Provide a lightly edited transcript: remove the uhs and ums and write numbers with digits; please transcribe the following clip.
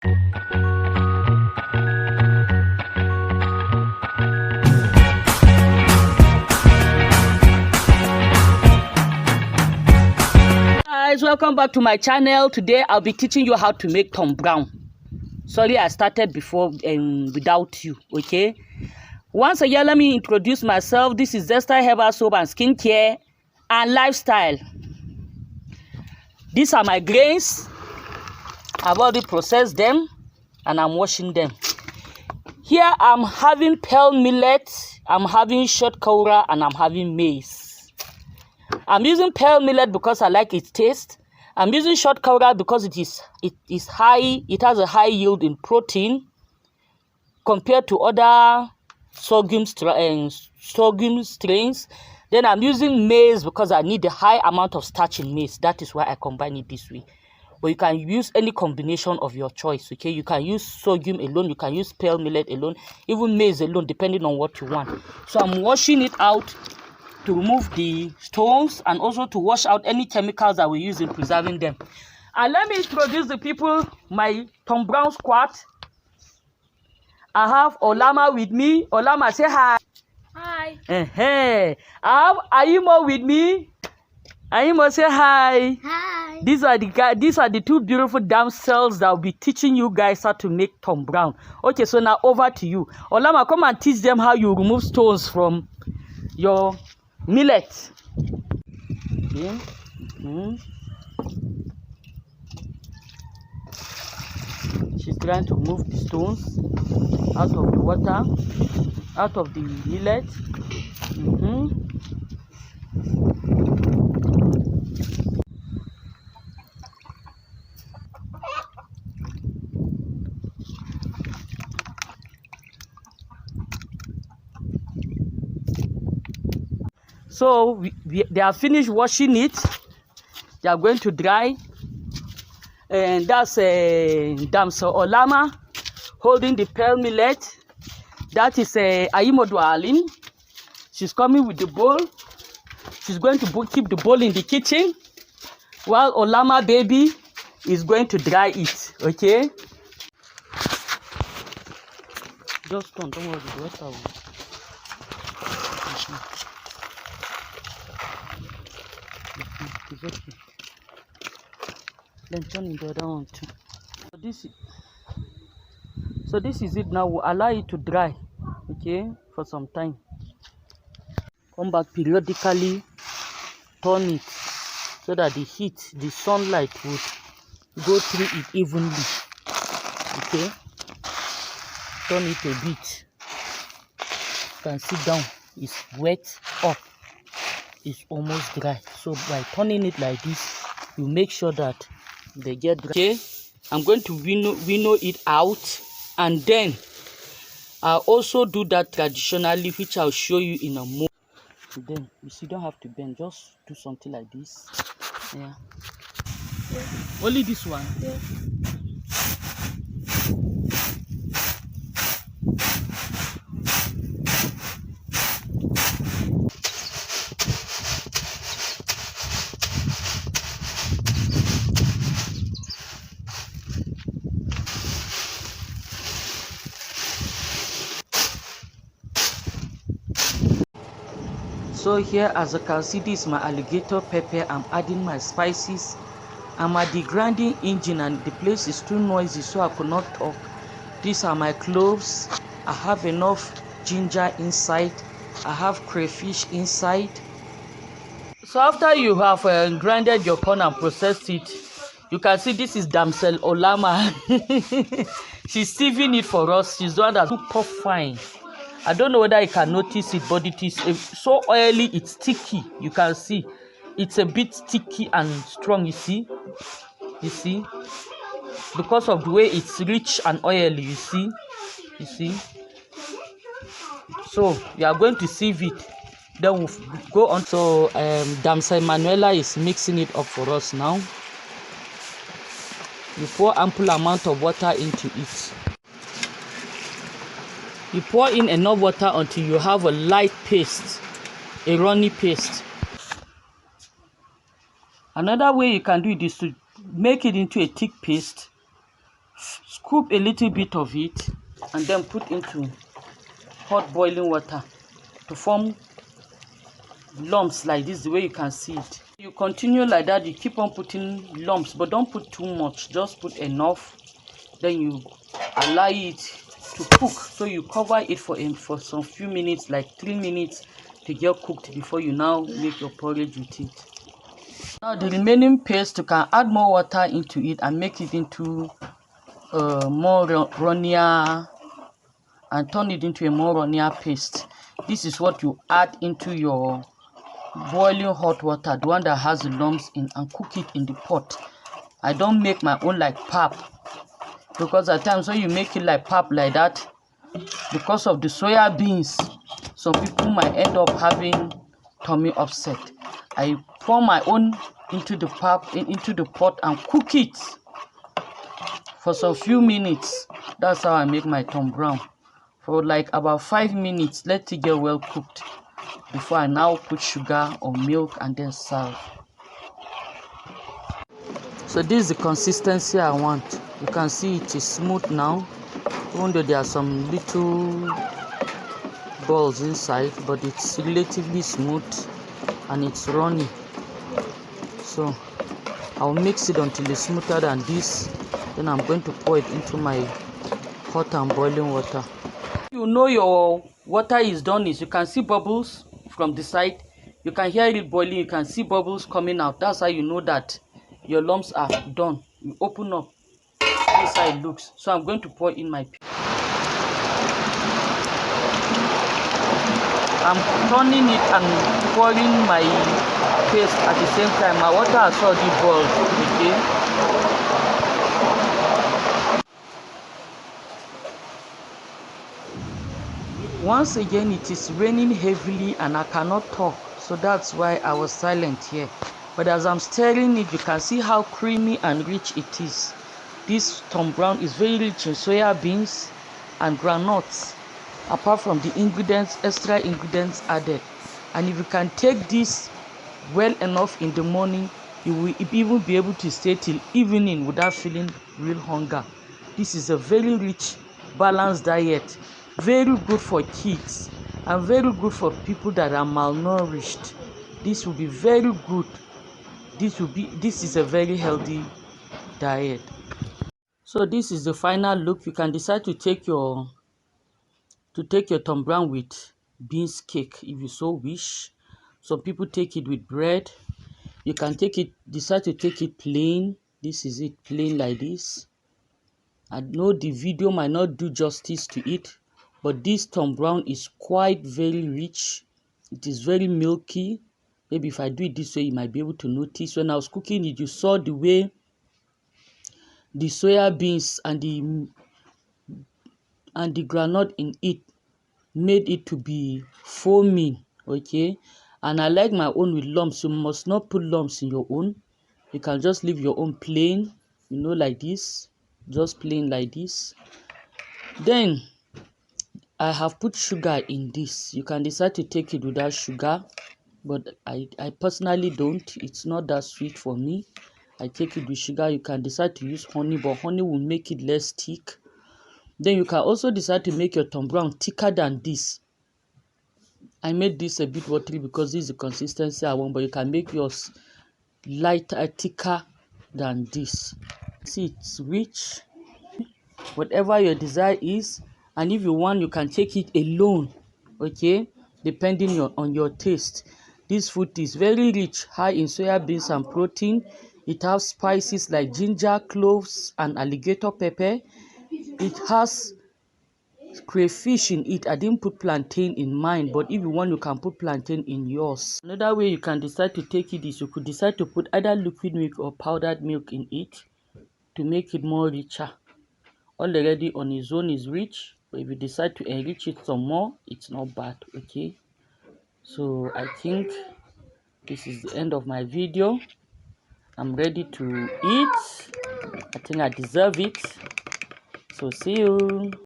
Guys, welcome back to my channel. Today I'll be teaching you how to make tombrown. Sorry I started before without you. Okay, once again let me introduce myself. This is Zesta Herbal Soap and Skincare and Lifestyle. These are my grains. I've already processed them and I'm washing them. Here I'm having pearl millet, I'm having short kaura, and I'm having maize. I'm using pearl millet because I like its taste. I'm using short kaura because it is high. It has a high yield in protein compared to other sorghum strains. Then I'm using maize because I need a high amount of starch in maize. That is why I combine it this way. But you can use any combination of your choice. Okay, you can use sorghum alone. You can use pearl millet alone, even maize alone, depending on what you want. So I'm washing it out to remove the stones and also to wash out any chemicals that we use in preserving them. And let me introduce the people, my tombrown squad. I have Olama with me. Olama, say hi. Hi. I have Ayimo with me. Ayimo, say hi. Hi. These are the two beautiful damsels that will be teaching you guys how to make tombrown. Okay, so now over to you. Olama, come and teach them how you remove stones from your millet. Okay. She's trying to remove the stones out of the water, out of the millet. So they are finished washing it. They are going to dry. And that's Damsel Olama holding the pearl millet. That is Ayimodu Alin. She's coming with the bowl. She's going to keep the bowl in the kitchen while Olama baby is going to dry it. Okay? Just don't worry, the water will. It's okay. Then turn the other one too. So this is it now. We'll allow it to dry, okay, for some time. Come back periodically, turn it so that the heat, the sunlight would go through it evenly. Okay, turn it a bit. You can sit down. It's wet up. It's almost dry. So by turning it like this, you make sure that they get dry. Okay, I'm going to winnow it out, and then I'll also do that traditionally, which I'll show you in a moment. Then you see, don't have to bend, just do something like this. Yeah. Only this one. Yeah. So here, as you can see, this is my alligator pepper. I'm adding my spices. I'm at the grinding engine and the place is too noisy, so I could not talk. These are my cloves. I have enough ginger inside. I have crayfish inside. So after you have grinded your corn and processed it, you can see this is Damsel Olama. She's sieving it for us. She's the one that's super fine. I don't know whether you can notice it, but it is so oily, it's sticky. You can see it's a bit sticky and strong. You see, because of the way it's rich and oily. You see. So we are going to sieve it. Then we'll go on. So Damsel Manuela is mixing it up for us now. You pour ample amount of water into it. You pour in enough water until you have a light paste, a runny paste. Another way you can do it is to make it into a thick paste. scoop a little bit of it and then put into hot boiling water to form lumps like this, the way you can see it. You continue like that, you keep on putting lumps, but don't put too much, just put enough. Then you allow it to cook, so you cover it for some few minutes, like 3 minutes, to get cooked before you now make your porridge with it. Now the remaining paste, you can add more water into it and make it into more runnier, and turn it into a more runnier paste. This is what you add into your boiling hot water, the one that has the lumps in, and cook it in the pot. I don't make my own like pap, because at times when you make it like pap like that, because of the soya beans, some people might end up having tummy upset. I pour my own into the pot and cook it for some few minutes. That's how I make my tombrown. For like about 5 minutes, let it get well cooked before I now put sugar or milk and then serve. So this is the consistency I want. You can see it is smooth now, even though there are some little balls inside, but it's relatively smooth and it's runny. So I'll mix it until it's smoother than this. Then I'm going to pour it into my hot and boiling water. You know your water is done is you can see bubbles from the side. You can hear it boiling. You can see bubbles coming out. That's how you know that your lumps are done. You open up. This is how it looks. So I'm going to pour in my paste. I'm turning it and pouring my paste at the same time. My water has already boiled. Okay. Once again, it is raining heavily and I cannot talk, so that's why I was silent here. But as I'm stirring it, you can see how creamy and rich it is. This tombrown is very rich in soya beans and groundnuts, apart from the ingredients, extra ingredients added. And if you can take this well enough in the morning, you will even be able to stay till evening without feeling real hunger. This is a very rich, balanced diet. Very good for kids and very good for people that are malnourished. This will be very good. This is a very healthy diet. So this is the final look. You can decide to take your tombrown with beans cake if you so wish. Some people take it with bread. You can decide to take it plain. This is it, plain like this. I know the video might not do justice to it, but this tombrown is quite very rich. It is very milky. Maybe if I do it this way, you might be able to notice. When I was cooking it, you saw the way the soya beans and the groundnut in it made it to be foamy. Okay, and I like my own with lumps. You must not put lumps in your own. You can just leave your own plain, like this, just plain like this. Then I have put sugar in this. You can decide to take it without sugar, but I personally don't. It's not that sweet for me. I take it with sugar. You can decide to use honey, but honey will make it less thick. Then you can also decide to make your tombrown thicker than this. I made this a bit watery because this is the consistency I want, but you can make yours lighter, thicker than this. See, it's rich, whatever your desire is. And if you want, you can take it alone, okay, depending on your taste. This food is very rich, high in soya beans and protein. It has spices like ginger, cloves, and alligator pepper. It has crayfish in it. I didn't put plantain in mine, but if you want, you can put plantain in yours. Another way you can decide to take it is you could decide to put either liquid milk or powdered milk in it to make it more richer. Already on its own is rich, but if you decide to enrich it some more, it's not bad. Okay, so I think this is the end of my video. I'm ready to eat. I think I deserve it. So see you.